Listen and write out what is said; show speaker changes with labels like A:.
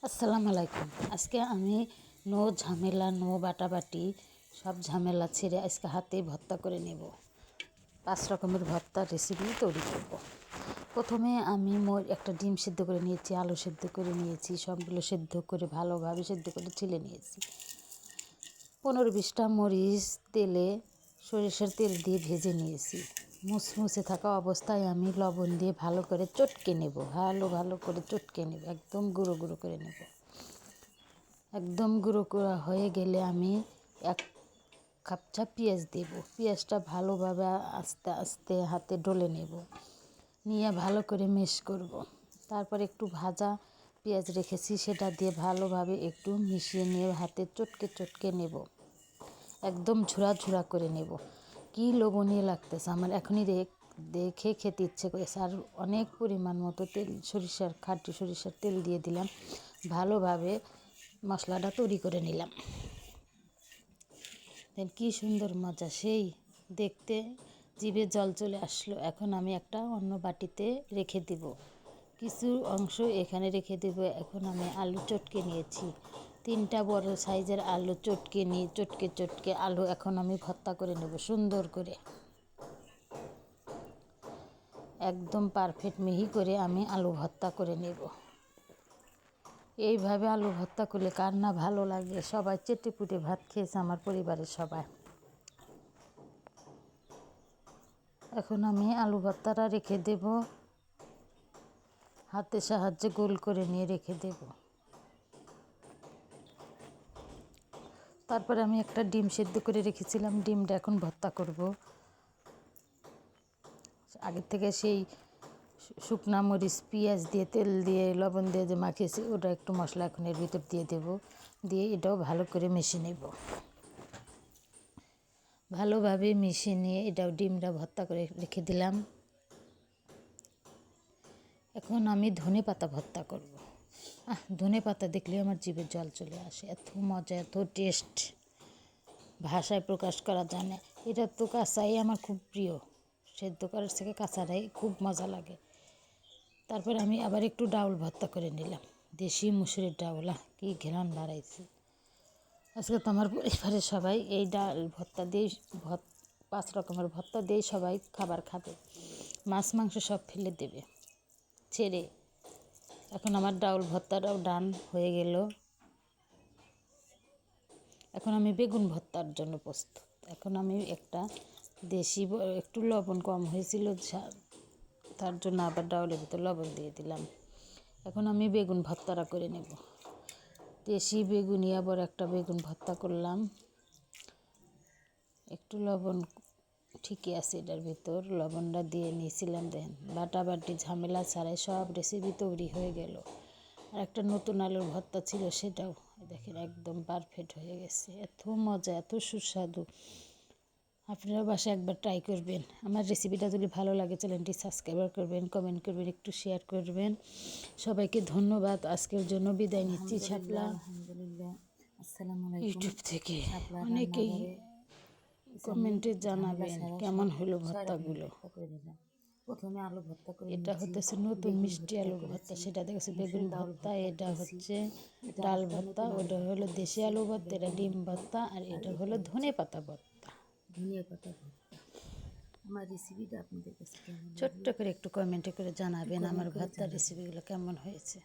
A: আসসালামু আলাইকুম। আজকে আমি নো ঝামেলা, নো বাটাবাটি, সব ঝামেলা ছেড়ে আজকে হাতেই ভর্তা করে নেব। 5 রকমের ভর্তার রেসিপি তৈরি করব। প্রথমে আমি একটা ডিম সেদ্ধ করে নিয়েছি, আলু সেদ্ধ করে নিয়েছি, সবগুলো সেদ্ধ করে ভালোভাবে সেদ্ধ করে ছিলে নিয়েছি। 15-20টা মরিচ সরিষার তেল দিয়ে ভেজে নিয়েছি। মুসমুসে থাকা অবস্থায় আমি লবণ দিয়ে ভালো করে চটকে নেব, ভালো করে চটকে নেব, একদম গুঁড়ো গুঁড়ো করে নেব। একদম গুঁড়ো করা হয়ে গেলে আমি 1 কাপ পেঁয়াজ দেব। পেঁয়াজটা ভালোভাবে আস্তে আস্তে হাতে ডলে নেব, নিয়ে ভালো করে মেশ করব। তারপর একটু ভাজা পেঁয়াজ রেখেছি, সেটা দিয়ে ভালোভাবে একটু মিশিয়ে নিয়ে হাতে চটকে নেব, একদম ঝুরা করে নেব। কি লোভনীয় লাগতেছে আমার, এখনই দেখে খেতে ইচ্ছে করেছে। আর অনেক পরিমাণ মতো তেল, খাঁটি সরিষার তেল দিয়ে দিলাম, ভালোভাবে মশলাটা তৈরি করে নিলাম। কি সুন্দর মজা, সেই দেখতে জিভে জল চলে আসলো। এখন আমি একটা অন্য বাটিতে রেখে দেব, কিছু অংশ এখানে রেখে দেব। এখন আমি আলু চটকে নিয়েছি, 3টা বড় সাইজের আলু চটকে আলু এখন আমি ভর্তা করে নেব সুন্দর করে, একদম পারফেক্ট মিহি করে আমি আলু ভর্তা করে নেব। এইভাবে আলু ভর্তা করলে কার না ভালো লাগে। সবাই চেটেপুটে ভাত খেয়েছে আমার পরিবারের সবাই। এখন আমি আলু ভর্তাটা রেখে দেব, হাতের সাহায্যে গোল করে নিয়ে রেখে দেব। তারপরে আমি একটা ডিম সেদ্ধ করে রেখেছিলাম, ডিমটা এখন ভর্তা করব। আগের থেকে সেই শুকনা মরিচ, পেঁয়াজ দিয়ে, তেল দিয়ে, লবণ দিয়ে যে মাখিয়েছি, ওটা একটু মশলা এখন এর ভিতর দিয়ে দেব, দিয়ে এটাও ভালো করে মিশিয়ে নেব। ভালোভাবে মিশিয়ে নিয়ে এটাও ডিমটা ভর্তা করে রেখে দিলাম। এখন আমি ধনেপাতা ভর্তা করব। ধনেপাতা দেখলে আমার জিভে জল চলে আসে, এত মজা, এত টেস্ট, ভাষায় প্রকাশ করা যায় না। এটা তো কাঁচাই আমার খুব প্রিয়, সেদ্ধ করার থেকে কাঁচাটাই খুব মজা লাগে। তারপর আমি আবার একটু ডাউল ভর্তা করে নিলাম, দেশি মুসুরির ডাউল। কি ঘ্রাণ বাড়াইছে। আজকে তো আমার পরিবারের সবাই এই ডাল ভর্তা দিয়ে 5 রকমের ভর্তা দিয়ে সবাই খাবার খাবে, মাছ মাংস সব ফেলে দেবে ছেড়ে। এখন আমার ডাউল ভর্তাটাও ডান হয়ে গেল। এখন আমি বেগুন ভর্তার জন্য প্রস্তুত। এখন আমি একটু লবণ কম হয়েছিল, তার জন্য আবার ডাউলের ভিতর লবণ দিয়ে দিলাম। এখন আমি বেগুন ভর্তাটা করে নেব। দেশি বেগুনি আবার একটা বেগুন ভর্তা করলাম। একটু লবণ ঠিকই আছে, এটার ভিতর লবণটা দিয়ে নিয়েছিলাম। দেখেন বাটাবাটি ঝামেলা ছাড়াই সব রেসিপি তৈরি হয়ে গেল। আর একটা নতুন আলুর ভর্তা ছিল, সেটাও দেখেন একদম পারফেক্ট হয়ে গেছে। এত মজা, এত সুস্বাদু। আপনারা বাসায় একবার ট্রাই করবেন। আমার রেসিপিটা যদি ভালো লাগে চ্যানেলটি সাবস্ক্রাইব করবেন, কমেন্ট করবেন, একটু শেয়ার করবেন। সবাইকে ধন্যবাদ। আজকের জন্য বিদায় নিচ্ছি। শাপলা
B: আলহামদুলিল্লাহ। আসসালামু আলাইকুম।
A: ইউটিউব থেকে
B: শাপলা
A: অনেকেই
B: রান্নাঘরে আমি
A: কমেন্টে
B: ঝামেলা
A: জানাবেন
B: ছাড়া
A: কেমন
B: সব
A: হলো
B: 6 রকমের
A: ভর্তাগুলো।
B: ভর্তা করে নিলাম। প্রথমে আলু ভর্তা করে
A: এটা
B: নিয়েছি,
A: হতেছে নতুন
B: বেগুন
A: মিষ্টি
B: ভর্তা
A: আলুর ভর্তা,
B: করেছি,
A: সেটা দেখেছে বেগুন
B: মুসুরির ডাউল
A: ভর্তা,
B: ভর্তা
A: এটা
B: করেছি,
A: হচ্ছে
B: এটা
A: ডাল
B: আরেকটা
A: ভর্তা,
B: নতুন আলু
A: ওটা
B: ভর্তা
A: হলো দেশি
B: করেছি,
A: আলু ভর্তা, এটা
B: বেগুন
A: ডিম
B: ভর্তা,
A: ভর্তা, আর
B: আর
A: এটা
B: এটা
A: হলো
B: হচ্ছে
A: ধনে পাতা ভর্তা।
B: ধনিয়া পাতা ভর্তা। আমার রেসিপিটা আপনাদের কাছে কেমন
A: ছোট্ট
B: লাগলো
A: করে একটু কমেন্টে করে
B: একটু
A: জানাবেন আমার
B: কমেন্ট করে
A: ভর্তার
B: জানাবেন।
A: রেসিপিগুলো কেমন হয়েছে।